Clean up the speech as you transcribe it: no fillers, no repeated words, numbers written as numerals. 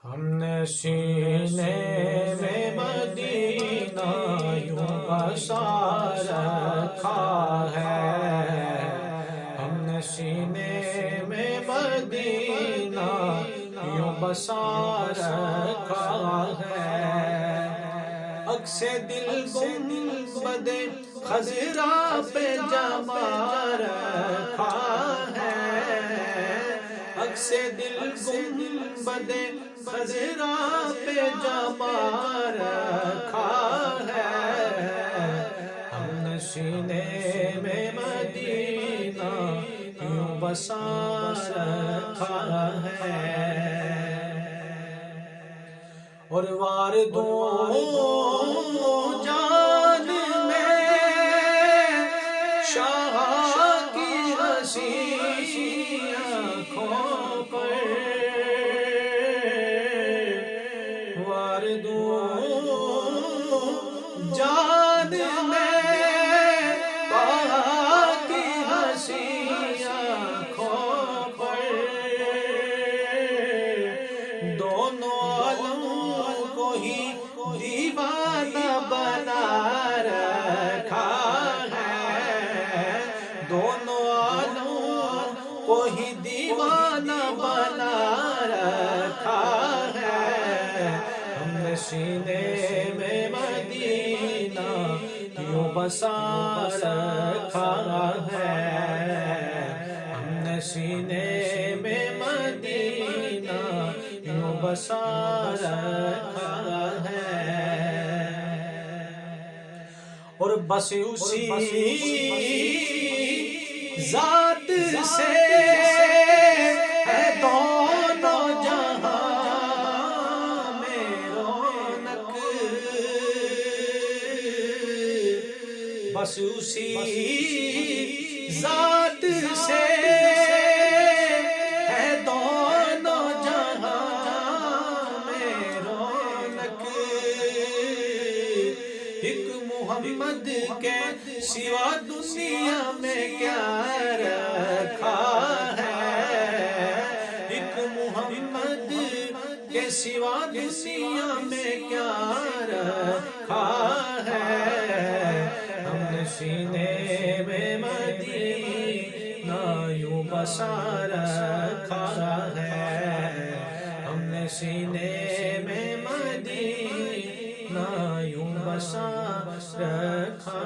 ہم نے سینے میں مدینہ یوں بسا رکھا ہے، ہم نے سینے میں مدینہ یوں بسا رکھا ہے، عکس دل گنبد خضرا پہ جما رکھا ہے، عکس دل گنبد خضرا پہ جما رکھا ہے، ہم نے سینے میں مدینہ یوں بسا رکھا ہے، اور وار دوں جان میں شاہ کی حسین آنکھوں پر، وار دوں جان میں شاہ کی حسین آنکھوں پر، دونوں دیوانہ بنا رکھا ہے، دونوں عالم کو ہی دیوانہ بنا رکھا ہے، ہم نے سینے میں مدینہ یوں بسا رکھا ہے، ہم نے سینے میں مدینہ یوں بسا رکھا ہے، اور بس اسی ذات سے ہے دونوں جہاں میں رونق، بس اسی ذات سے ہے دونوں جہاں میں رونق، ایک محمد کے سوا دنیا میں کیا رکھا ہے، ایک محمد کے سوا دنیا میں کیا رکھا ہے، ہم نے سینے میں مدینہ یوں بسا رکھا ہے، ہم نے سینے میں مدینہ یوں بسا رکھا